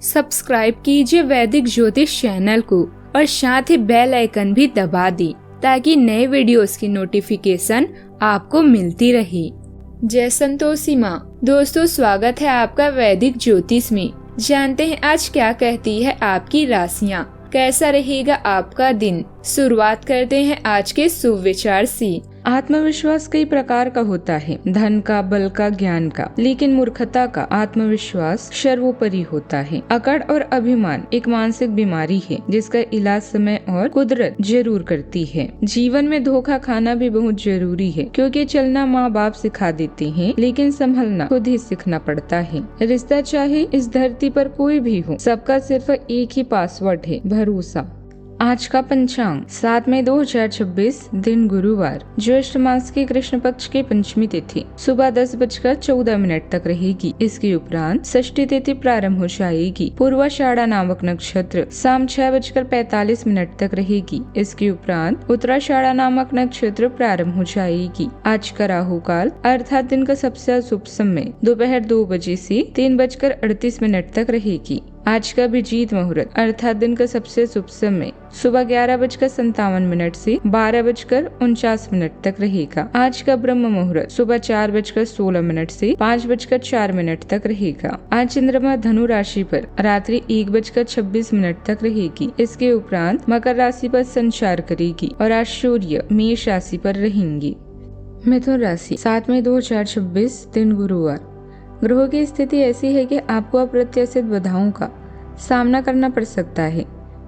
Subscribe कीजिए वैदिक ज्योतिष चैनल को और साथ ही बेल आइकन भी दबा दी ताकि नए वीडियोस की नोटिफिकेशन आपको मिलती रहे। जय संतोषी माँ। दोस्तों, स्वागत है आपका वैदिक ज्योतिष में। जानते हैं आज क्या कहती है आपकी राशियाँ, कैसा रहेगा आपका दिन। शुरुआत करते हैं आज के शुभ विचार से। आत्मविश्वास कई प्रकार का होता है, धन का, बल का, ज्ञान का, लेकिन मूर्खता का आत्मविश्वास सर्वोपरि होता है। अकड़ और अभिमान एक मानसिक बीमारी है जिसका इलाज समय और कुदरत जरूर करती है। जीवन में धोखा खाना भी बहुत जरूरी है क्योंकि चलना माँ बाप सिखा देते हैं, लेकिन संभलना खुद ही सीखना पड़ता है। रिश्ता चाहे इस धरती पर कोई भी हो, सबका सिर्फ एक ही पासवर्ड है, भरोसा। आज का पंचांग 7 मई 2026, दिन गुरुवार, ज्येष्ठ मास की कृष्ण पक्ष की पंचमी तिथि सुबह 10:14 तक रहेगी। इसके उपरांत षष्ठी तिथि प्रारंभ हो जाएगी। पूर्वाषाढ़ा नामक नक्षत्र शाम 6:45 तक रहेगी। इसके उपरांत उत्तराषाढ़ा नामक नक्षत्र प्रारंभ हो जाएगी। आज का राहु काल अर्थात दिन का सबसे शुभ समय दोपहर 2 बजे से 3:38 तक रहेगी। आज का अभिजीत मुहूर्त अर्थात दिन का सबसे शुभ समय सुबह 11:57 से 12:49 तक रहेगा। आज का ब्रह्म मुहूर्त सुबह 4:16 से 5:04 तक रहेगा। आज चंद्रमा धनु राशि पर रात्रि 1:26 तक रहेगी। इसके उपरांत मकर राशि पर संचार करेगी और आज सूर्य मेष राशि पर रहेंगी। मिथुन राशि 7 मई 2026, दिन गुरुवार, ग्रहों की स्थिति ऐसी है कि आपको अप्रत्याशित बाधाओं का सामना करना पड़ सकता है।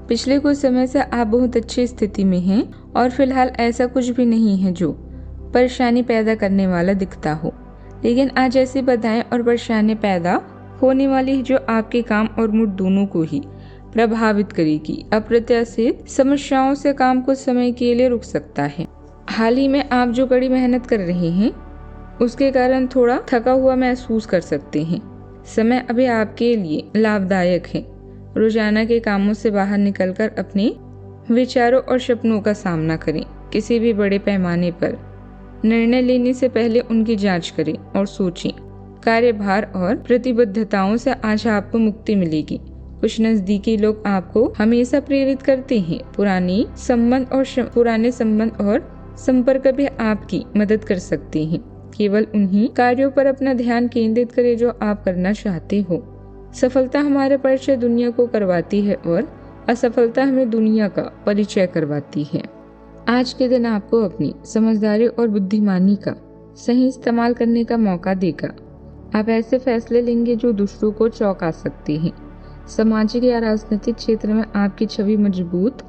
पिछले कुछ समय से आप बहुत अच्छी स्थिति में हैं और फिलहाल ऐसा कुछ भी नहीं है जो परेशानी पैदा करने वाला दिखता हो, लेकिन आज ऐसी बाधाएं और परेशानी पैदा होने वाली है जो आपके काम और मूड दोनों को ही प्रभावित करेगी। अप्रत्याशित समस्याओं से काम कुछ समय के लिए रुक सकता है। हाल ही में आप जो कड़ी मेहनत कर रहे हैं उसके कारण थोड़ा थका हुआ महसूस कर सकते हैं। समय अभी आपके लिए लाभदायक है। रोजाना के कामों से बाहर निकलकर अपने विचारों और सपनों का सामना करें। किसी भी बड़े पैमाने पर निर्णय लेने से पहले उनकी जांच करें और सोचें। कार्यभार और प्रतिबद्धताओं से आज आपको मुक्ति मिलेगी। कुछ नजदीकी लोग आपको हमेशा प्रेरित करते हैं। पुराने संबंध और संपर्क भी आपकी मदद कर सकते हैं। केवल उन्हीं कार्यों पर अपना ध्यान केंद्रित करें जो आप करना चाहते हो। सफलता हमारे परिचय दुनिया को करवाती है और असफलता हमें दुनिया का परिचय करवाती है। आज के दिन आपको अपनी समझदारी और बुद्धिमानी का सही इस्तेमाल करने का मौका देगा। आप ऐसे फैसले लेंगे जो दूसरों को चौंका सकते हैं। सामाजिक या राजनीतिक क्षेत्र में आपकी छवि मजबूत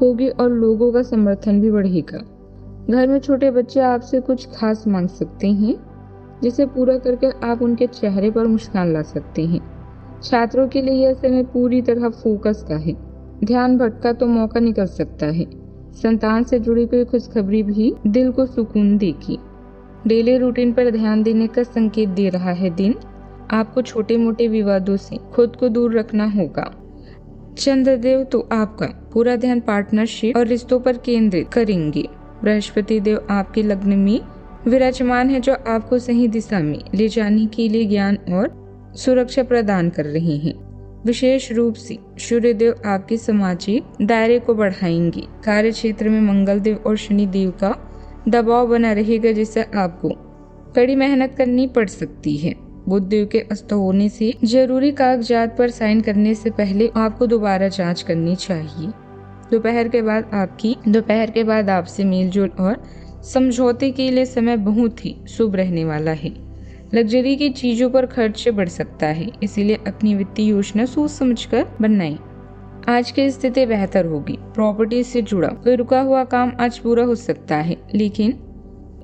होगी और लोगों का समर्थन भी बढ़ेगा। घर में छोटे बच्चे आपसे कुछ खास मांग सकते हैं जिसे पूरा करके आप उनके चेहरे पर मुस्कान ला सकते हैं। छात्रों के लिए यह समय पूरी तरह फोकस का है। ध्यान भटका तो मौका निकल सकता है। संतान से जुड़ी कोई खुशखबरी भी दिल को सुकून देगी। डेली रूटीन पर ध्यान देने का संकेत दे रहा है दिन। आपको छोटे मोटे विवादों से खुद को दूर रखना होगा। चंद्रदेव तो आपका पूरा ध्यान पार्टनरशिप और रिश्तों पर केंद्रित करेंगे। बृहस्पति देव आपके लग्न में विराजमान है जो आपको सही दिशा में ले जाने के लिए ज्ञान और सुरक्षा प्रदान कर रहे हैं। विशेष रूप से सूर्य देव आपके सामाजिक दायरे को बढ़ाएंगे। कार्य क्षेत्र में मंगल देव और शनि देव का दबाव बना रहेगा जिससे आपको कड़ी मेहनत करनी पड़ सकती है। बुध देव के अस्त होने से जरूरी कागजात पर साइन करने से पहले आपको दोबारा जांच करनी चाहिए। दोपहर के बाद आपसे मेलजोल और समझौते के लिए समय बहुत ही शुभ रहने वाला है। लग्जरी की चीजों पर खर्च बढ़ सकता है, इसीलिए अपनी वित्तीय योजना सोच समझकर बनाएं। आज की स्थिति बेहतर होगी। प्रॉपर्टी से जुड़ा कोई रुका हुआ काम आज पूरा हो सकता है, लेकिन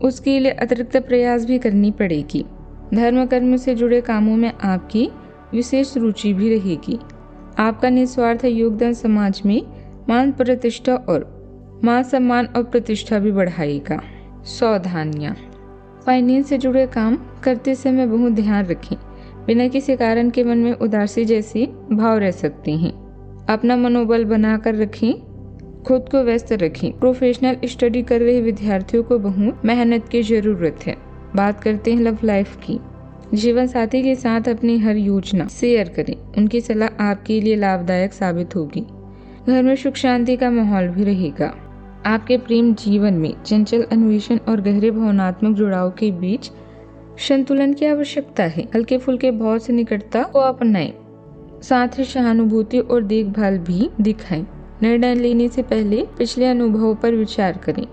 उसके लिए अतिरिक्त प्रयास भी करनी पड़ेगी। धर्म कर्म से जुड़े कामों में आपकी विशेष रुचि भी रहेगी। आपका निस्वार्थ योगदान समाज में मान सम्मान और प्रतिष्ठा भी बढ़ाएगा। सावधानियां, फाइनेंस से जुड़े काम करते समय बहुत ध्यान रखें। बिना किसी कारण के मन में उदासी जैसे भाव रह सकते हैं। अपना मनोबल बनाकर रखें, खुद को व्यस्त रखें। प्रोफेशनल स्टडी कर रहे विद्यार्थियों को बहुत मेहनत की जरूरत है। बात करते हैं लव लाइफ की। जीवन साथी के साथ अपनी हर योजना शेयर करें, उनकी सलाह आपके लिए लाभदायक साबित होगी। घर में सुख शांति का माहौल भी रहेगा। आपके प्रेम जीवन में चंचल अन्वेषण और गहरे भावनात्मक जुड़ाव के बीच संतुलन की आवश्यकता है। हल्के फुल्के भाव से निकटता को अपनाएं, साथ ही सहानुभूति और देखभाल भी दिखाएं। निर्णय लेने से पहले पिछले अनुभवों पर विचार करें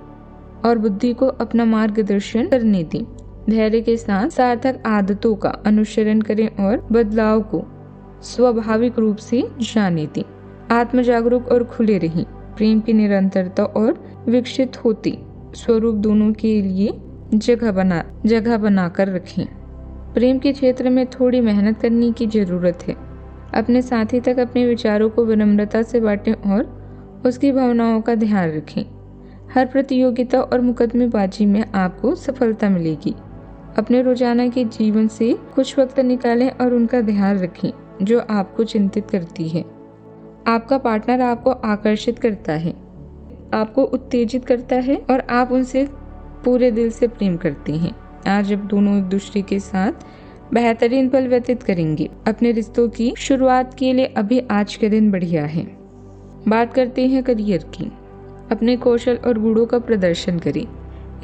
और बुद्धि को अपना मार्गदर्शन करने दें। धैर्य के साथ सार्थक आदतों का अनुसरण करें और बदलाव को स्वाभाविक रूप से जाने दें। आत्म जागरूक और खुले रहें। प्रेम की निरंतरता और विकसित होती स्वरूप दोनों के लिए जगह बनाकर रखें। प्रेम के क्षेत्र में थोड़ी मेहनत करने की जरूरत है। अपने साथी तक अपने विचारों को विनम्रता से बांटें और उसकी भावनाओं का ध्यान रखें। हर प्रतियोगिता और मुकदमेबाजी में आपको सफलता मिलेगी। अपने रोजाना के जीवन से कुछ वक्त निकालें और उनका ध्यान रखें जो आपको चिंतित करती है। आपका पार्टनर आपको आकर्षित करता है, आपको उत्तेजित करता है और आप उनसे पूरे दिल से प्रेम करते हैं। आज जब दोनों एक दूसरे के साथ बेहतरीन पल व्यतीत करेंगे। अपने रिश्तों की शुरुआत के लिए अभी आज के दिन बढ़िया है। बात करते हैं करियर की। अपने कौशल और गुणों का प्रदर्शन करें।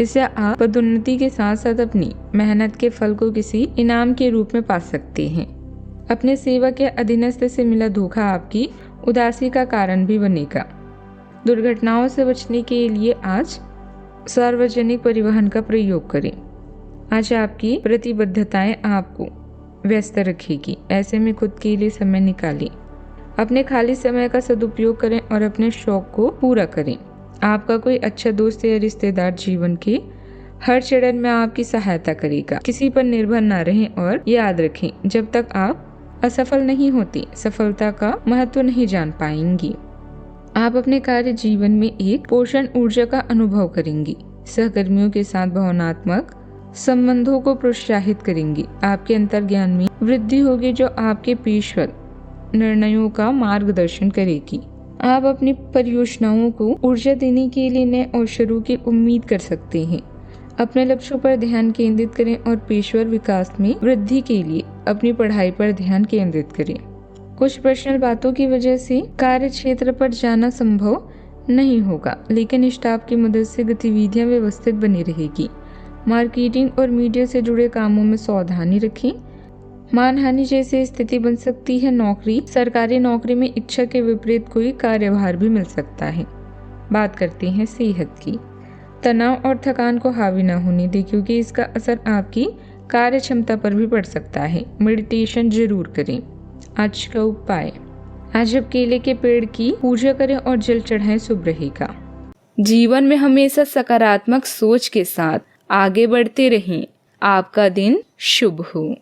इससे आप पदोन्नति के साथ साथ अपनी मेहनत के फल को किसी इनाम के रूप में पा सकते हैं। अपने सेवक या अधीनस्थ से मिला धोखा आपकी उदासी का कारण भी बनेगा। दुर्घटनाओं से बचने के लिए आज सार्वजनिक परिवहन का प्रयोग करें। आज आपकी प्रतिबद्धताएं आपको व्यस्त रखेगी। ऐसे में खुद के लिए समय निकालें। अपने खाली समय का सदुपयोग करें और अपने शौक को पूरा करें। आपका कोई अच्छा दोस्त या रिश्तेदार जीवन के हर चरण में आपकी सहायता करेगा। किसी पर निर्भर न रहें और याद रखें, जब तक आप असफल नहीं होती सफलता का महत्व नहीं जान पाएंगी। आप अपने कार्य जीवन में एक पोषण ऊर्जा का अनुभव करेंगी। सहकर्मियों के साथ भावनात्मक संबंधों को प्रोत्साहित करेंगी। आपके अंतर्ज्ञान में वृद्धि होगी जो आपके पेशेवर निर्णयों का मार्गदर्शन करेगी। आप अपनी परियोजनाओं को ऊर्जा देने के लिए नए अवसरों की उम्मीद कर सकते हैं। अपने लक्ष्यों पर ध्यान केंद्रित करें और पेशेवर विकास में वृद्धि के लिए अपनी पढ़ाई पर ध्यान केंद्रित करें। कुछ पर्सनल बातों की वजह से कार्य क्षेत्र पर जाना संभव नहीं होगा, लेकिन स्टाफ की मदद से गतिविधियां व्यवस्थित बनी रहेगी। मार्केटिंग और मीडिया से जुड़े कामों में सावधानी रखें। मानहानि जैसी स्थिति बन सकती है। सरकारी नौकरी में इच्छा के विपरीत कोई कार्यभार भी मिल सकता है। बात करते हैं सेहत की। तनाव और थकान को हावी न होने दें, क्योंकि इसका असर आपकी कार्य क्षमता पर भी पड़ सकता है। मेडिटेशन जरूर करें। आज का उपाय, आज आप केले के पेड़ की पूजा करें और जल चढ़ाएं, शुभ रहेगा। जीवन में हमेशा सकारात्मक सोच के साथ आगे बढ़ते रहें। आपका दिन शुभ हो।